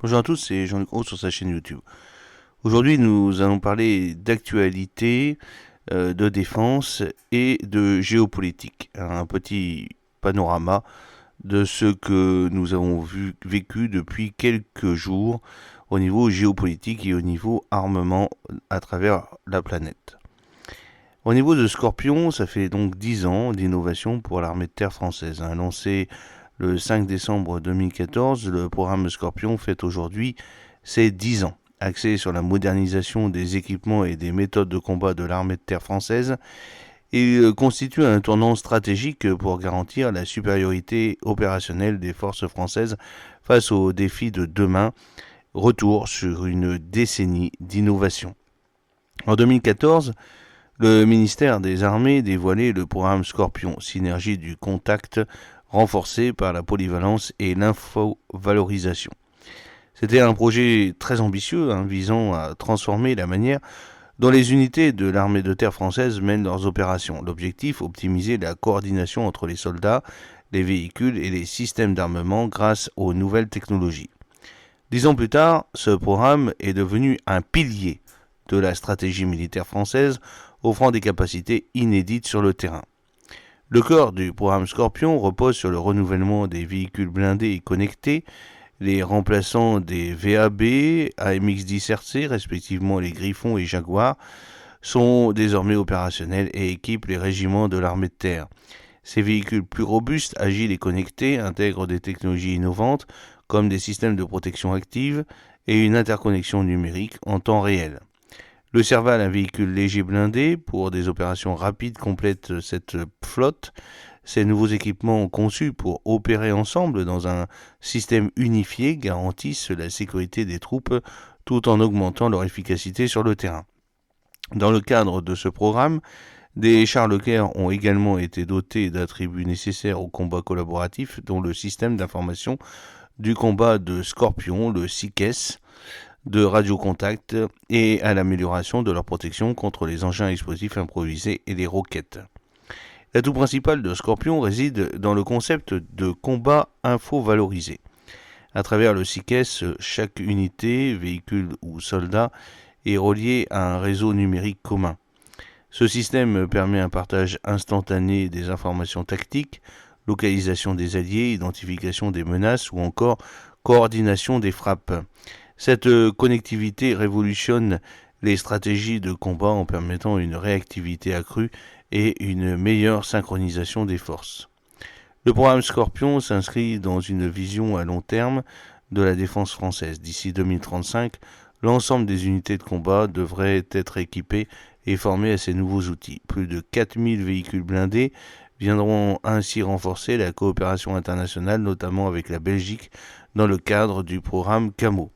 Bonjour à tous, c'est Jean-Luc Roux sur sa chaîne YouTube. Aujourd'hui, nous allons parler d'actualité, de défense et de géopolitique. Un petit panorama de ce que nous avons vécu depuis quelques jours au niveau géopolitique et au niveau armement à travers la planète. Au niveau de Scorpion, ça fait donc 10 ans d'innovation pour l'armée de terre française. Lancé le 5 décembre 2014, le programme Scorpion fête aujourd'hui ses 10 ans. Axé sur la modernisation des équipements et des méthodes de combat de l'armée de terre française, il constitue un tournant stratégique pour garantir la supériorité opérationnelle des forces françaises face aux défis de demain. Retour sur une décennie d'innovation. En 2014, le ministère des Armées dévoilait le programme Scorpion, synergie du contact renforcé par la polyvalence et l'infovalorisation. C'était un projet très ambitieux visant à transformer la manière dont les unités de l'armée de terre française mènent leurs opérations. L'objectif, optimiser la coordination entre les soldats, les véhicules et les systèmes d'armement grâce aux nouvelles technologies. 10 ans plus tard, ce programme est devenu un pilier de la stratégie militaire française, offrant des capacités inédites sur le terrain. Le cœur du programme Scorpion repose sur le renouvellement des véhicules blindés et connectés, les remplaçants des VAB, AMX-10RC, respectivement les Griffons et Jaguar, sont désormais opérationnels et équipent les régiments de l'armée de terre. Ces véhicules plus robustes, agiles et connectés intègrent des technologies innovantes comme des systèmes de protection active et une interconnexion numérique en temps réel. Le Serval, un véhicule léger blindé pour des opérations rapides, complète cette flotte. Ces nouveaux équipements conçus pour opérer ensemble dans un système unifié garantissent la sécurité des troupes tout en augmentant leur efficacité sur le terrain. Dans le cadre de ce programme, des chars Leclerc ont également été dotés d'attributs nécessaires au combat collaboratif, dont le système d'information du combat de Scorpion, le SICES, de radiocontact et à l'amélioration de leur protection contre les engins explosifs improvisés et les roquettes. L'atout principal de Scorpion réside dans le concept de combat info-valorisé. À travers le SICES, chaque unité, véhicule ou soldat est relié à un réseau numérique commun. Ce système permet un partage instantané des informations tactiques, localisation des alliés, identification des menaces ou encore coordination des frappes. Cette connectivité révolutionne les stratégies de combat en permettant une réactivité accrue et une meilleure synchronisation des forces. Le programme Scorpion s'inscrit dans une vision à long terme de la défense française. D'ici 2035, l'ensemble des unités de combat devraient être équipées et formées à ces nouveaux outils. Plus de 4000 véhicules blindés viendront ainsi renforcer la coopération internationale, notamment avec la Belgique, dans le cadre du programme CAMO.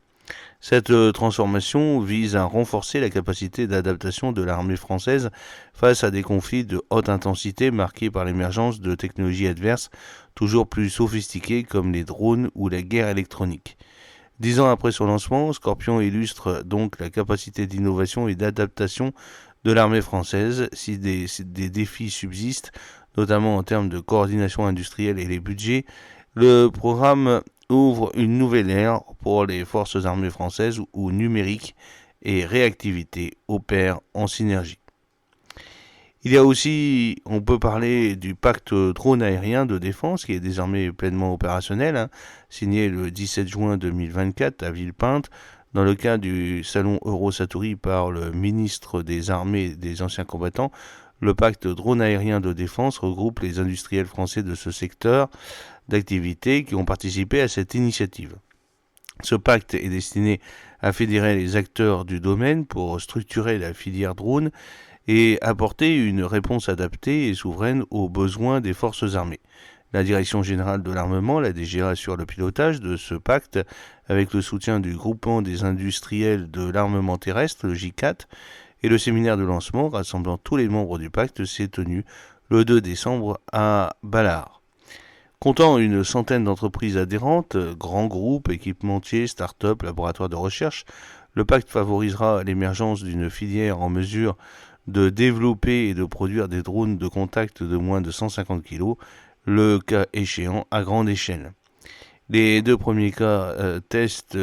Cette transformation vise à renforcer la capacité d'adaptation de l'armée française face à des conflits de haute intensité marqués par l'émergence de technologies adverses toujours plus sophistiquées comme les drones ou la guerre électronique. 10 ans après son lancement, Scorpion illustre donc la capacité d'innovation et d'adaptation de l'armée française. Si des défis subsistent, notamment en termes de coordination industrielle et les budgets, le programme ouvre une nouvelle ère pour les forces armées françaises où numérique et réactivité opèrent en synergie. Il y a aussi, on peut parler du pacte drone aérien de défense qui est désormais pleinement opérationnel, signé le 17 juin 2024 à Villepinte, dans le cadre du salon Eurosatory par le ministre des Armées et des Anciens Combattants. Le pacte drone aérien de défense regroupe les industriels français de ce secteur d'activité qui ont participé à cette initiative. Ce pacte est destiné à fédérer les acteurs du domaine pour structurer la filière drone et apporter une réponse adaptée et souveraine aux besoins des forces armées. La Direction générale de l'armement, la DGA, assure le pilotage de ce pacte avec le soutien du groupement des industriels de l'armement terrestre, le J4, et le séminaire de lancement rassemblant tous les membres du pacte s'est tenu le 2 décembre à Ballard. Comptant une centaine d'entreprises adhérentes, grands groupes, équipementiers, start-up, laboratoires de recherche, le pacte favorisera l'émergence d'une filière en mesure de développer et de produire des drones de contact de moins de 150 kg, le cas échéant à grande échelle. Les deux premiers cas tests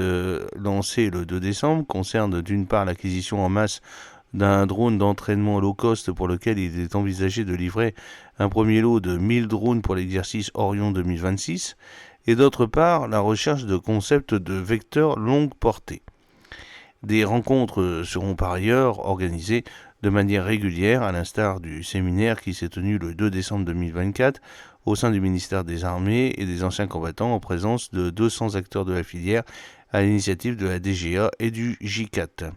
lancés le 2 décembre concernent d'une part l'acquisition en masse d'un drone d'entraînement low cost pour lequel il est envisagé de livrer un premier lot de 1000 drones pour l'exercice Orion 2026, et d'autre part la recherche de concepts de vecteurs longue portée. Des rencontres seront par ailleurs organisées de manière régulière, à l'instar du séminaire qui s'est tenu le 2 décembre 2024 au sein du ministère des Armées et des anciens combattants en présence de 200 acteurs de la filière à l'initiative de la DGA et du J4.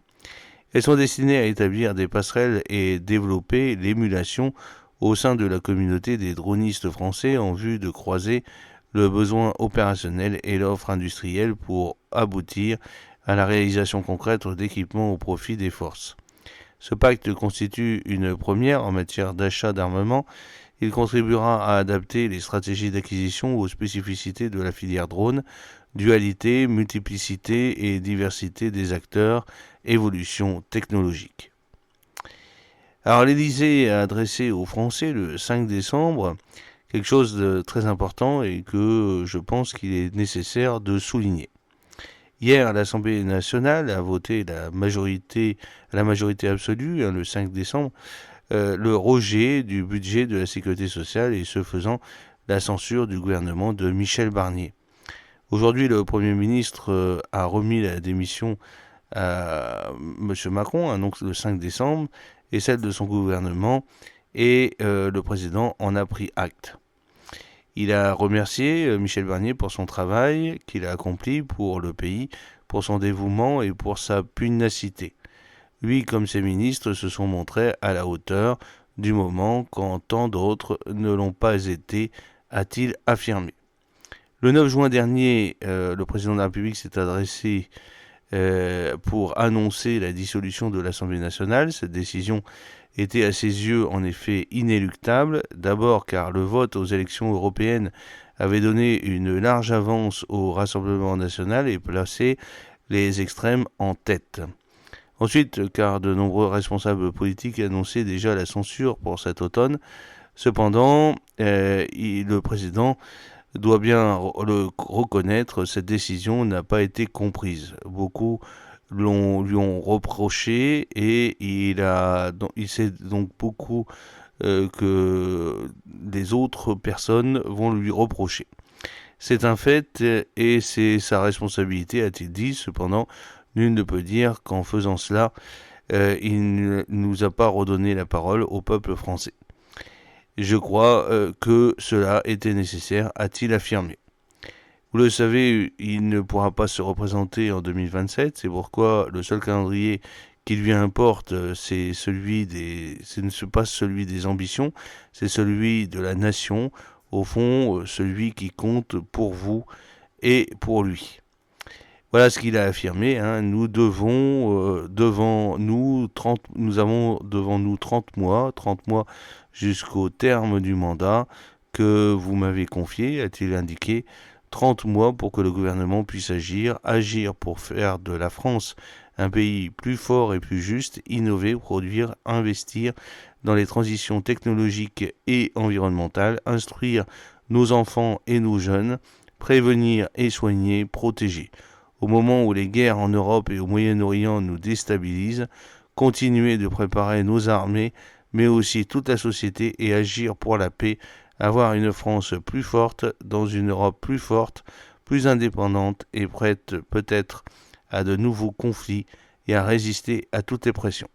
Elles sont destinées à établir des passerelles et développer l'émulation au sein de la communauté des dronistes français en vue de croiser le besoin opérationnel et l'offre industrielle pour aboutir à la réalisation concrète d'équipements au profit des forces. Ce pacte constitue une première en matière d'achat d'armement. Il contribuera à adapter les stratégies d'acquisition aux spécificités de la filière drone, dualité, multiplicité et diversité des acteurs, évolution technologique. Alors l'Élysée a adressé aux Français le 5 décembre quelque chose de très important et que je pense qu'il est nécessaire de souligner. Hier, l'Assemblée nationale a voté à la majorité absolue, le 5 décembre, le rejet du budget de la sécurité sociale et ce faisant la censure du gouvernement de Michel Barnier. Aujourd'hui, le Premier ministre a remis la démission à M. Macron, donc le 5 décembre, et celle de son gouvernement, et le président en a pris acte. Il a remercié Michel Barnier pour son travail qu'il a accompli pour le pays, pour son dévouement et pour sa pugnacité. Lui, comme ses ministres, se sont montrés à la hauteur du moment quand tant d'autres ne l'ont pas été, a-t-il affirmé. Le 9 juin dernier, le président de la République s'est adressé pour annoncer la dissolution de l'Assemblée nationale. Cette décision était à ses yeux en effet inéluctable, d'abord car le vote aux élections européennes avait donné une large avance au Rassemblement national et placé les extrêmes en tête. Ensuite, car de nombreux responsables politiques annonçaient déjà la censure pour cet automne. Cependant, le président doit bien le reconnaître, cette décision n'a pas été comprise. Beaucoup lui ont reproché et il sait donc beaucoup que les autres personnes vont lui reprocher. C'est un fait et c'est sa responsabilité, a-t-il dit. Cependant, nul ne peut dire qu'en faisant cela, il ne nous a pas redonné la parole au peuple français. Je crois que cela était nécessaire, a-t-il affirmé. Vous le savez, il ne pourra pas se représenter en 2027, c'est pourquoi le seul calendrier qui lui importe, ce n'est pas celui des ambitions, c'est celui de la nation, au fond, celui qui compte pour vous et pour lui. Voilà ce qu'il a affirmé. Nous avons devant nous 30 mois jusqu'au terme du mandat que vous m'avez confié, a-t-il indiqué. 30 mois pour que le gouvernement puisse agir pour faire de la France un pays plus fort et plus juste, innover, produire, investir dans les transitions technologiques et environnementales, instruire nos enfants et nos jeunes, prévenir et soigner, protéger. Au moment où les guerres en Europe et au Moyen-Orient nous déstabilisent, continuer de préparer nos armées, mais aussi toute la société et agir pour la paix, avoir une France plus forte dans une Europe plus forte, plus indépendante et prête peut-être à de nouveaux conflits et à résister à toutes les pressions.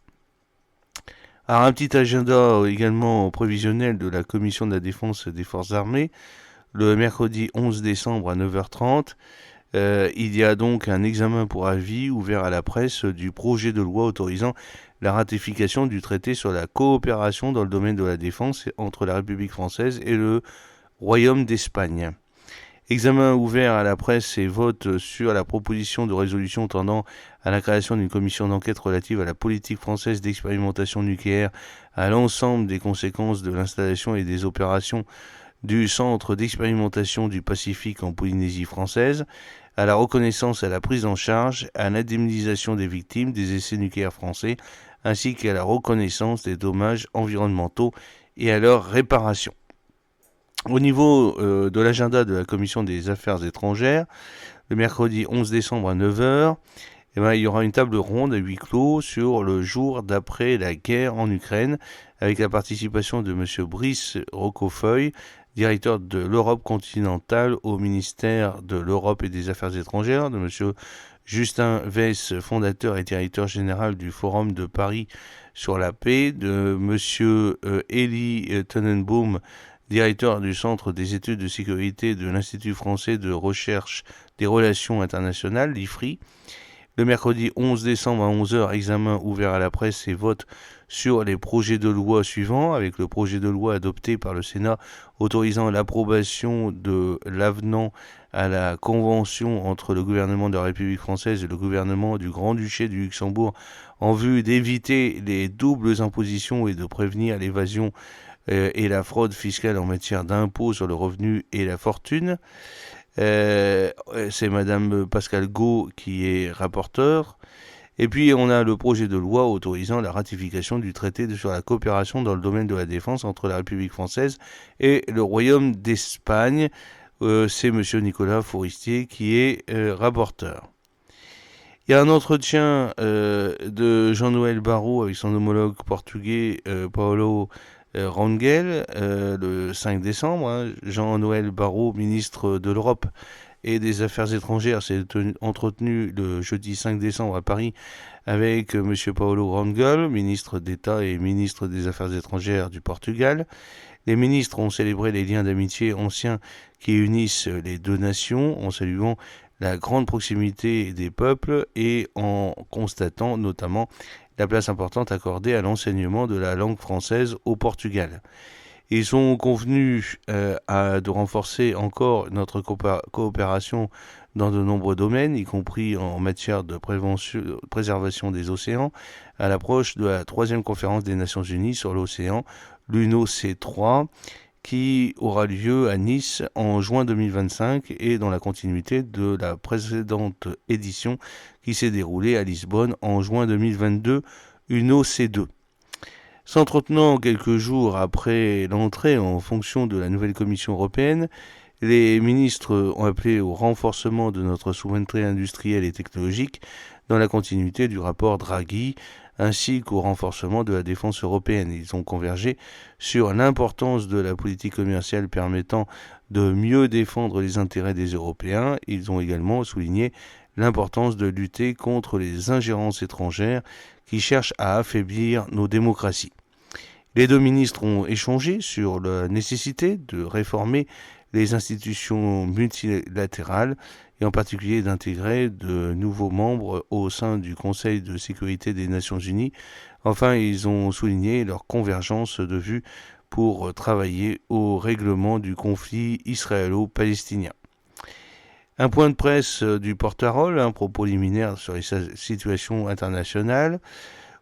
Alors un petit agenda également prévisionnel de la Commission de la Défense des Forces Armées. Le mercredi 11 décembre à 9h30, il y a donc un examen pour avis ouvert à la presse du projet de loi autorisant la ratification du traité sur la coopération dans le domaine de la défense entre la République française et le Royaume d'Espagne. Examen ouvert à la presse et vote sur la proposition de résolution tendant à la création d'une commission d'enquête relative à la politique française d'expérimentation nucléaire, à l'ensemble des conséquences de l'installation et des opérations du Centre d'expérimentation du Pacifique en Polynésie française, à la reconnaissance et à la prise en charge, à l'indemnisation des victimes des essais nucléaires français, ainsi qu'à la reconnaissance des dommages environnementaux et à leur réparation. Au niveau de l'agenda de la Commission des Affaires étrangères, le mercredi 11 décembre à 9 heures, il y aura une table ronde à huis clos sur le jour d'après la guerre en Ukraine, avec la participation de M. Brice Rocofeuille, directeur de l'Europe continentale au ministère de l'Europe et des Affaires étrangères, de M. Justin Weiss, fondateur et directeur général du Forum de Paris sur la paix, de M. Elie Tenenbaum, directeur du Centre des études de sécurité de l'Institut français de recherche des relations internationales, l'IFRI. Le mercredi 11 décembre à 11 heures, examen ouvert à la presse et vote sur les projets de loi suivants, avec le projet de loi adopté par le Sénat autorisant l'approbation de l'avenant à la convention entre le gouvernement de la République française et le gouvernement du Grand-Duché du Luxembourg en vue d'éviter les doubles impositions et de prévenir l'évasion et la fraude fiscale en matière d'impôts sur le revenu et la fortune. C'est Madame Pascale Gau qui est rapporteure. Et puis on a le projet de loi autorisant la ratification du traité sur la coopération dans le domaine de la défense entre la République française et le Royaume d'Espagne. C'est Monsieur Nicolas Foristier qui est rapporteur. Il y a un entretien de Jean-Noël Barrot avec son homologue portugais Paulo Rangel, le 5 décembre. Jean-Noël Barrot, ministre de l'Europe et des Affaires étrangères, s'est entretenu le jeudi 5 décembre à Paris avec M. Paulo Rangel, ministre d'État et ministre des Affaires étrangères du Portugal. Les ministres ont célébré les liens d'amitié anciens qui unissent les deux nations en saluant la grande proximité des peuples et en constatant notamment la place importante accordée à l'enseignement de la langue française au Portugal. Ils sont convenus de renforcer encore notre coopération dans de nombreux domaines, y compris en matière de préservation des océans, à l'approche de la 3e conférence des Nations Unies sur l'océan, l'UNOC3, qui aura lieu à Nice en juin 2025 et dans la continuité de la précédente édition qui s'est déroulée à Lisbonne en juin 2022, UNOC2. S'entretenant quelques jours après l'entrée en fonction de la nouvelle Commission européenne, les ministres ont appelé au renforcement de notre souveraineté industrielle et technologique dans la continuité du rapport Draghi, ainsi qu'au renforcement de la défense européenne. Ils ont convergé sur l'importance de la politique commerciale permettant de mieux défendre les intérêts des Européens. Ils ont également souligné l'importance de lutter contre les ingérences étrangères qui cherchent à affaiblir nos démocraties. Les deux ministres ont échangé sur la nécessité de réformer les institutions multilatérales et en particulier d'intégrer de nouveaux membres au sein du Conseil de sécurité des Nations Unies. Enfin, ils ont souligné leur convergence de vues pour travailler au règlement du conflit israélo-palestinien. Un point de presse du porte-parole, un propos liminaire sur les situations internationales.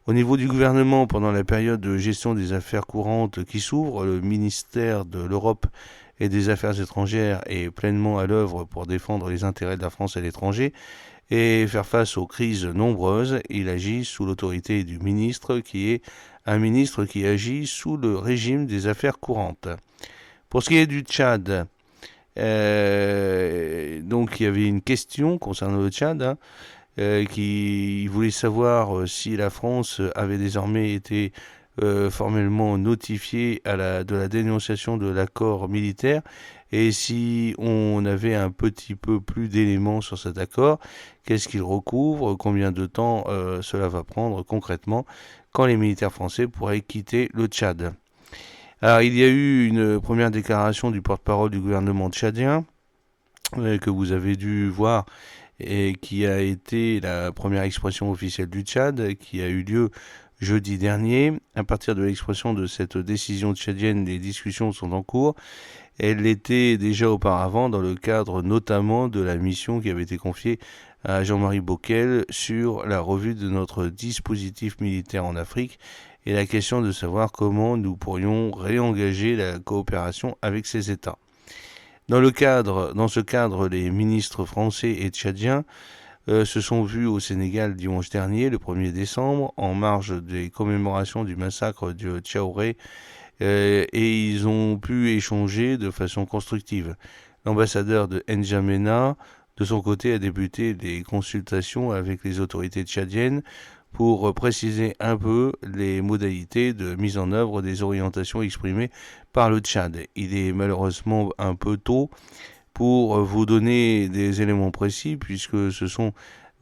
Au niveau du gouvernement, pendant la période de gestion des affaires courantes qui s'ouvre, le ministère de l'Europe et des Affaires étrangères est pleinement à l'œuvre pour défendre les intérêts de la France à l'étranger et faire face aux crises nombreuses. Il agit sous l'autorité du ministre qui est un ministre qui agit sous le régime des affaires courantes. Pour ce qui est du Tchad, donc il y avait une question concernant le Tchad, qui voulait savoir si la France avait désormais été formellement notifiée de la dénonciation de l'accord militaire et si on avait un petit peu plus d'éléments sur cet accord, qu'est-ce qu'il recouvre, combien de temps cela va prendre concrètement, quand les militaires français pourraient quitter le Tchad. Alors il y a eu une première déclaration du porte-parole du gouvernement tchadien que vous avez dû voir et qui a été la première expression officielle du Tchad, qui a eu lieu jeudi dernier. À partir de l'expression de cette décision tchadienne, les discussions sont en cours. Elle l'était déjà auparavant dans le cadre notamment de la mission qui avait été confiée à Jean-Marie Bockel sur la revue de notre dispositif militaire en Afrique et la question de savoir comment nous pourrions réengager la coopération avec ces États. Dans ce cadre, les ministres français et tchadiens se sont vus au Sénégal dimanche dernier, le 1er décembre, en marge des commémorations du massacre de Thiaroye et ils ont pu échanger de façon constructive. L'ambassadeur de N'Djamena, de son côté, a débuté des consultations avec les autorités tchadiennes pour préciser un peu les modalités de mise en œuvre des orientations exprimées par le Tchad. Il est malheureusement un peu tôt pour vous donner des éléments précis puisque ce sont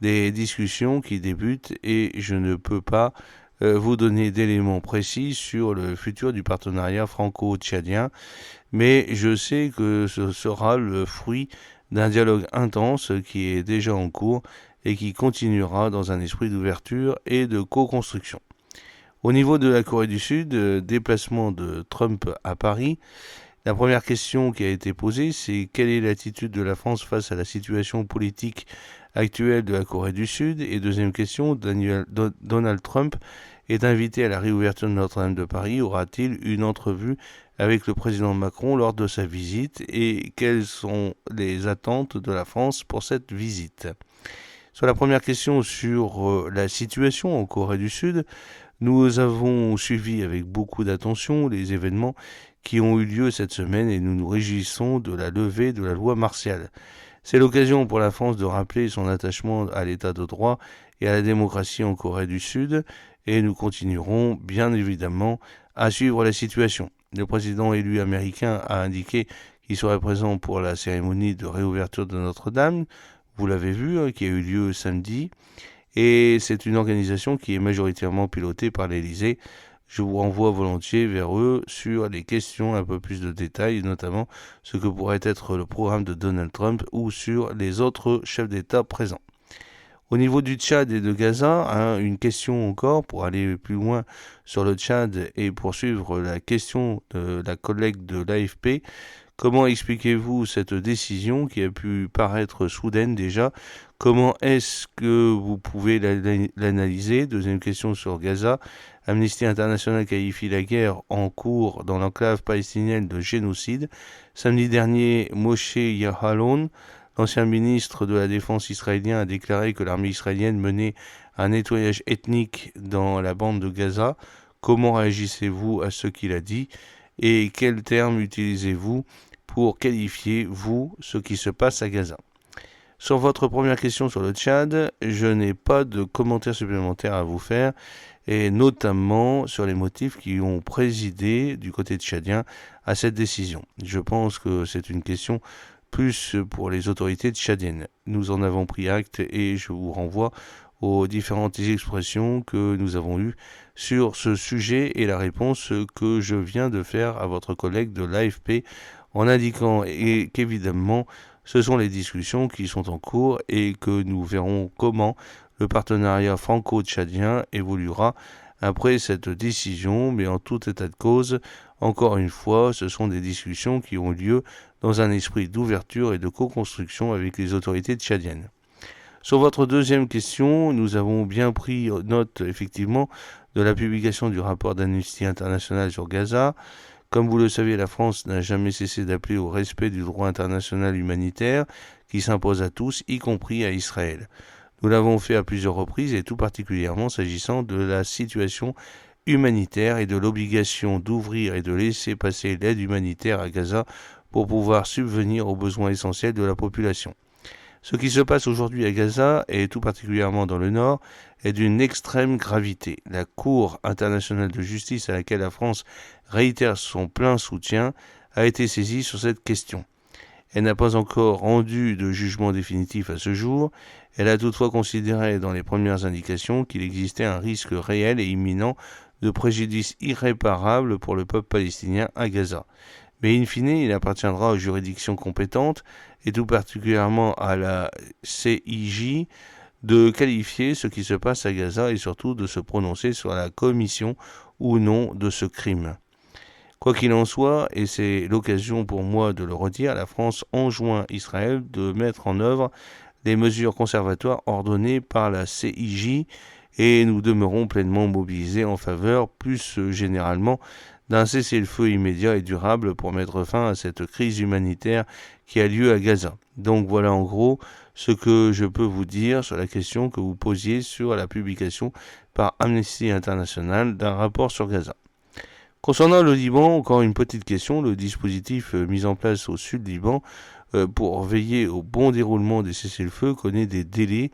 des discussions qui débutent et je ne peux pas vous donner d'éléments précis sur le futur du partenariat franco-tchadien, mais je sais que ce sera le fruit d'un dialogue intense qui est déjà en cours et qui continuera dans un esprit d'ouverture et de co-construction. Au niveau de la Corée du Sud, déplacement de Trump à Paris, la première question qui a été posée, c'est quelle est l'attitude de la France face à la situation politique actuelle de la Corée du Sud? Et deuxième question, Donald Trump est invité à la réouverture de Notre-Dame de Paris. Aura-t-il une entrevue avec le président Macron lors de sa visite? Et quelles sont les attentes de la France pour cette visite? Sur la première question sur la situation en Corée du Sud, nous avons suivi avec beaucoup d'attention les événements qui ont eu lieu cette semaine et nous nous réjouissons de la levée de la loi martiale. C'est l'occasion pour la France de rappeler son attachement à l'état de droit et à la démocratie en Corée du Sud et nous continuerons bien évidemment à suivre la situation. Le président élu américain a indiqué qu'il serait présent pour la cérémonie de réouverture de Notre-Dame, vous l'avez vu, qui a eu lieu samedi, et c'est une organisation qui est majoritairement pilotée par l'Élysée. Je vous renvoie volontiers vers eux sur les questions un peu plus de détails, notamment ce que pourrait être le programme de Donald Trump ou sur les autres chefs d'État présents. Au niveau du Tchad et de Gaza, une question encore pour aller plus loin sur le Tchad et poursuivre la question de la collègue de l'AFP. Comment expliquez-vous cette décision qui a pu paraître soudaine déjà? Comment est-ce que vous pouvez l'analyser? Deuxième question sur Gaza. Amnesty International qualifie la guerre en cours dans l'enclave palestinienne de génocide. Samedi dernier, Moshe Ya'alon, l'ancien ministre de la Défense israélien, a déclaré que l'armée israélienne menait un nettoyage ethnique dans la bande de Gaza. Comment réagissez-vous à ce qu'il a dit? Et quels termes utilisez-vous pour qualifier, vous, ce qui se passe à Gaza? Sur votre première question sur le Tchad, je n'ai pas de commentaires supplémentaires à vous faire, et notamment sur les motifs qui ont présidé du côté tchadien à cette décision. Je pense que c'est une question plus pour les autorités tchadiennes. Nous en avons pris acte et je vous renvoie aux différentes expressions que nous avons eues sur ce sujet et la réponse que je viens de faire à votre collègue de l'AFP en indiquant qu'évidemment ce sont les discussions qui sont en cours et que nous verrons comment le partenariat franco-tchadien évoluera après cette décision, mais en tout état de cause, encore une fois, ce sont des discussions qui ont lieu dans un esprit d'ouverture et de co-construction avec les autorités tchadiennes. Sur votre deuxième question, nous avons bien pris note effectivement de la publication du rapport d'Amnesty International sur Gaza. Comme vous le savez, la France n'a jamais cessé d'appeler au respect du droit international humanitaire qui s'impose à tous, y compris à Israël. Nous l'avons fait à plusieurs reprises et tout particulièrement s'agissant de la situation humanitaire et de l'obligation d'ouvrir et de laisser passer l'aide humanitaire à Gaza pour pouvoir subvenir aux besoins essentiels de la population. Ce qui se passe aujourd'hui à Gaza, et tout particulièrement dans le Nord, est d'une extrême gravité. La Cour internationale de justice à laquelle la France réitère son plein soutien a été saisie sur cette question. Elle n'a pas encore rendu de jugement définitif à ce jour. Elle a toutefois considéré dans les premières indications qu'il existait un risque réel et imminent de préjudice irréparable pour le peuple palestinien à Gaza. Mais in fine, il appartiendra aux juridictions compétentes, et tout particulièrement à la CIJ, de qualifier ce qui se passe à Gaza et surtout de se prononcer sur la commission ou non de ce crime. Quoi qu'il en soit, et c'est l'occasion pour moi de le redire, la France enjoint Israël de mettre en œuvre les mesures conservatoires ordonnées par la CIJ et nous demeurons pleinement mobilisés en faveur, plus généralement, d'un cessez-le-feu immédiat et durable pour mettre fin à cette crise humanitaire qui a lieu à Gaza. Donc voilà en gros ce que je peux vous dire sur la question que vous posiez sur la publication par Amnesty International d'un rapport sur Gaza. Concernant le Liban, encore une petite question. Le dispositif mis en place au sud Liban pour veiller au bon déroulement des cessez-le-feu connaît des délais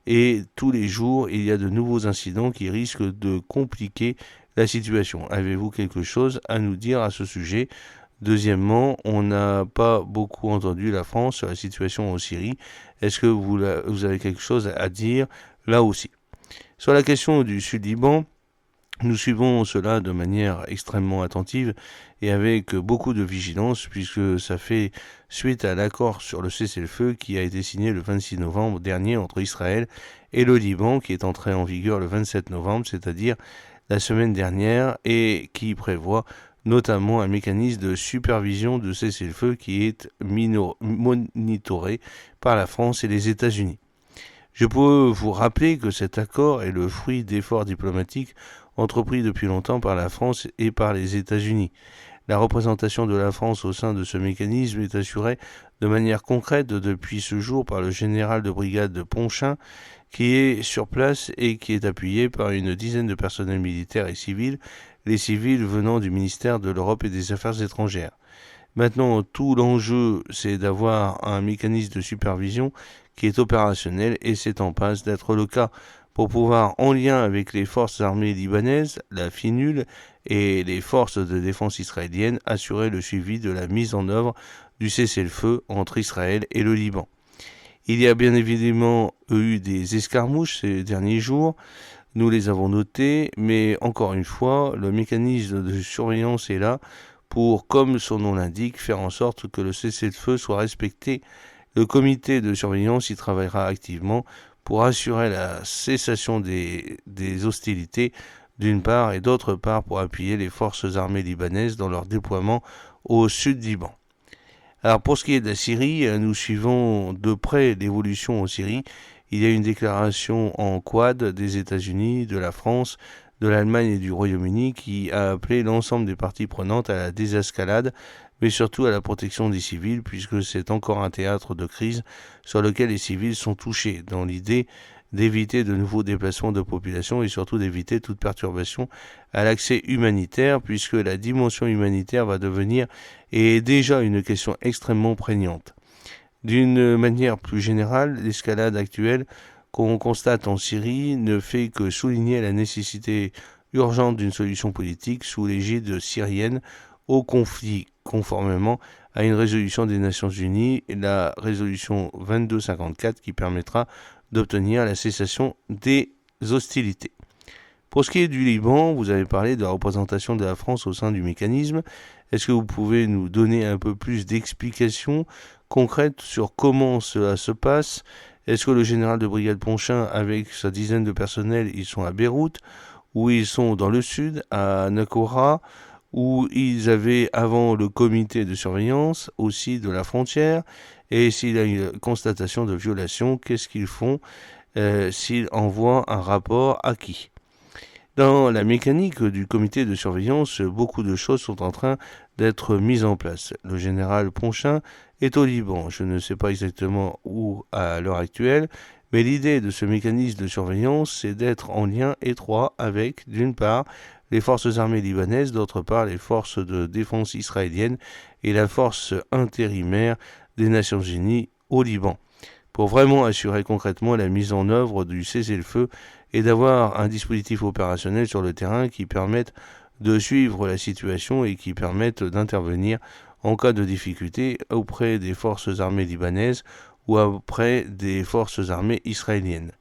et tous les jours, il y a de nouveaux incidents qui risquent de compliquer la situation. Avez-vous quelque chose à nous dire à ce sujet? Deuxièmement, on n'a pas beaucoup entendu la France sur la situation en Syrie. Est-ce que vous avez quelque chose à dire là aussi? Sur la question du Sud-Liban, nous suivons cela de manière extrêmement attentive et avec beaucoup de vigilance puisque ça fait suite à l'accord sur le cessez-le-feu qui a été signé le 26 novembre dernier entre Israël et le Liban qui est entré en vigueur le 27 novembre, c'est-à-dire la semaine dernière et qui prévoit notamment un mécanisme de supervision de cessez-le-feu qui est monitoré par la France et les États-Unis. Je peux vous rappeler que cet accord est le fruit d'efforts diplomatiques entrepris depuis longtemps par la France et par les États-Unis. La représentation de la France au sein de ce mécanisme est assurée de manière concrète depuis ce jour par le général de brigade de Ponchin, qui est sur place et qui est appuyé par une dizaine de personnels militaires et civils, les civils venant du ministère de l'Europe et des Affaires étrangères. Maintenant, tout l'enjeu, c'est d'avoir un mécanisme de supervision qui est opérationnel et c'est en passe d'être le cas pour pouvoir, en lien avec les forces armées libanaises, la FINUL et les forces de défense israéliennes, assurer le suivi de la mise en œuvre du cessez-le-feu entre Israël et le Liban. Il y a bien évidemment eu des escarmouches ces derniers jours, nous les avons notées, mais encore une fois, le mécanisme de surveillance est là pour, comme son nom l'indique, faire en sorte que le cessez-le-feu soit respecté. Le comité de surveillance y travaillera activement pour assurer la cessation des hostilités d'une part et d'autre part pour appuyer les forces armées libanaises dans leur déploiement au sud Liban. Alors pour ce qui est de la Syrie, nous suivons de près l'évolution en Syrie. Il y a une déclaration en quad des États-Unis, de la France, de l'Allemagne et du Royaume-Uni qui a appelé l'ensemble des parties prenantes à la désescalade, mais surtout à la protection des civils, puisque c'est encore un théâtre de crise sur lequel les civils sont touchés, dans l'idée d'éviter de nouveaux déplacements de population et surtout d'éviter toute perturbation à l'accès humanitaire, puisque la dimension humanitaire va devenir et est déjà une question extrêmement prégnante. D'une manière plus générale, l'escalade actuelle qu'on constate en Syrie ne fait que souligner la nécessité urgente d'une solution politique sous l'égide syrienne au conflit, conformément à une résolution des Nations Unies, la résolution 2254 qui permettra d'obtenir la cessation des hostilités. Pour ce qui est du Liban, vous avez parlé de la représentation de la France au sein du mécanisme. Est-ce que vous pouvez nous donner un peu plus d'explications concrètes sur comment cela se passe? Est-ce que le général de brigade Ponchin, avec sa dizaine de personnels, ils sont à Beyrouth, ou ils sont dans le sud, à Nakora, où ils avaient avant le comité de surveillance aussi de la frontière, et s'il y a une constatation de violation, qu'est-ce qu'ils font s'ils envoient un rapport à qui? Dans la mécanique du comité de surveillance, beaucoup de choses sont en train d'être mises en place. Le général Ponchin est au Liban. Je ne sais pas exactement où à l'heure actuelle, mais l'idée de ce mécanisme de surveillance, c'est d'être en lien étroit avec, d'une part, les forces armées libanaises, d'autre part, les forces de défense israéliennes et la force intérimaire des Nations Unies au Liban, pour vraiment assurer concrètement la mise en œuvre du cessez-le-feu et d'avoir un dispositif opérationnel sur le terrain qui permette de suivre la situation et qui permette d'intervenir en cas de difficulté auprès des forces armées libanaises ou auprès des forces armées israéliennes.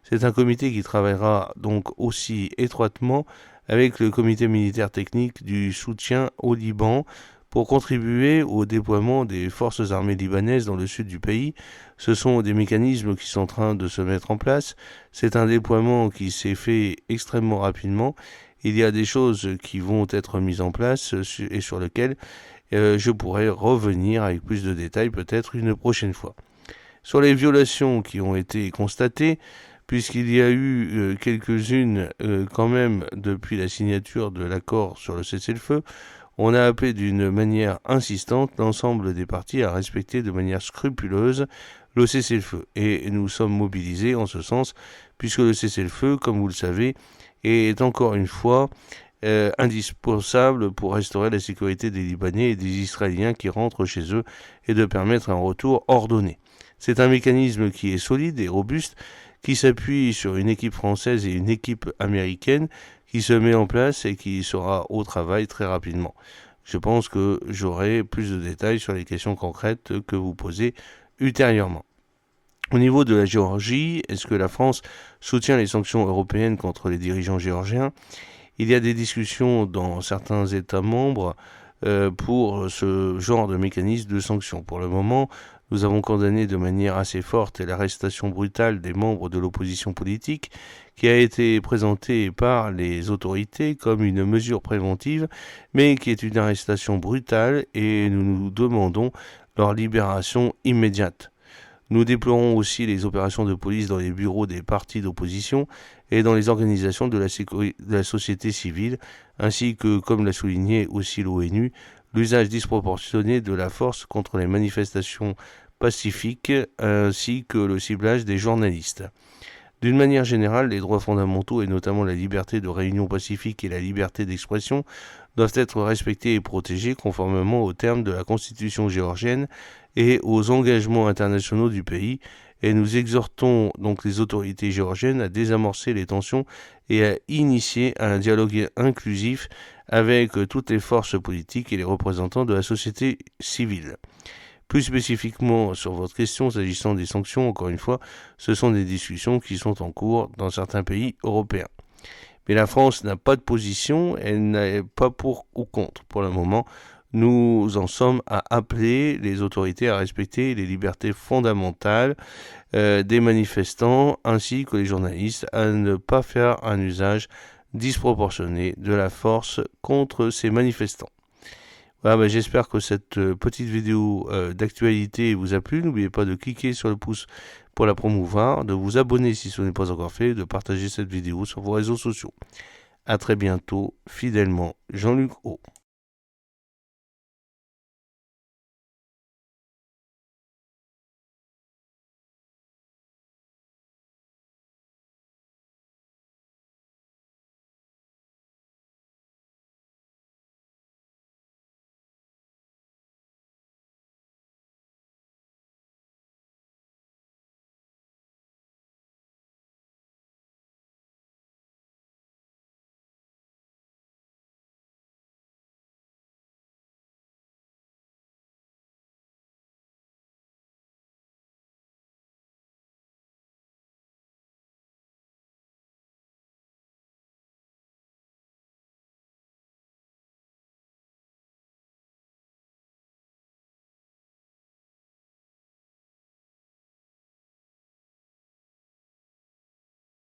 C'est un comité qui travaillera donc aussi étroitement avec le comité militaire technique du soutien au Liban pour contribuer au déploiement des forces armées libanaises dans le sud du pays. Ce sont des mécanismes qui sont en train de se mettre en place. C'est un déploiement qui s'est fait extrêmement rapidement. Il y a des choses qui vont être mises en place et sur lesquelles je pourrais revenir avec plus de détails peut-être une prochaine fois. Sur les violations qui ont été constatées, puisqu'il y a eu quelques-unes quand même depuis la signature de l'accord sur le cessez-le-feu, on a appelé d'une manière insistante l'ensemble des parties à respecter de manière scrupuleuse le cessez-le-feu. Et nous sommes mobilisés en ce sens, puisque le cessez-le-feu, comme vous le savez, est encore une fois indispensable pour restaurer la sécurité des Libanais et des Israéliens qui rentrent chez eux et de permettre un retour ordonné. C'est un mécanisme qui est solide et robuste, qui s'appuie sur une équipe française et une équipe américaine qui se met en place et qui sera au travail très rapidement. Je pense que j'aurai plus de détails sur les questions concrètes que vous posez ultérieurement. Au niveau de la Géorgie, est-ce que la France soutient les sanctions européennes contre les dirigeants géorgiens? Il y a des discussions dans certains États membres pour ce genre de mécanisme de sanctions. Pour le moment, nous avons condamné de manière assez forte l'arrestation brutale des membres de l'opposition politique qui a été présentée par les autorités comme une mesure préventive, mais qui est une arrestation brutale et nous nous demandons leur libération immédiate. Nous déplorons aussi les opérations de police dans les bureaux des partis d'opposition et dans les organisations de la société civile, ainsi que, comme l'a souligné aussi l'ONU, l'usage disproportionné de la force contre les manifestations pacifiques, ainsi que le ciblage des journalistes. D'une manière générale, les droits fondamentaux, et notamment la liberté de réunion pacifique et la liberté d'expression, doivent être respectés et protégés conformément aux termes de la Constitution géorgienne et aux engagements internationaux du pays, et nous exhortons donc les autorités géorgiennes à désamorcer les tensions et à initier un dialogue inclusif avec toutes les forces politiques et les représentants de la société civile. Plus spécifiquement sur votre question s'agissant des sanctions, encore une fois, ce sont des discussions qui sont en cours dans certains pays européens. Mais la France n'a pas de position, elle n'est pas pour ou contre. Pour le moment, nous en sommes à appeler les autorités à respecter les libertés fondamentales des manifestants ainsi que les journalistes, à ne pas faire un usage disproportionné de la force contre ces manifestants. Voilà, j'espère que cette petite vidéo d'actualité vous a plu. N'oubliez pas de cliquer sur le pouce pour la promouvoir, de vous abonner si ce n'est pas encore fait, de partager cette vidéo sur vos réseaux sociaux. A très bientôt, fidèlement, Jean-Luc O.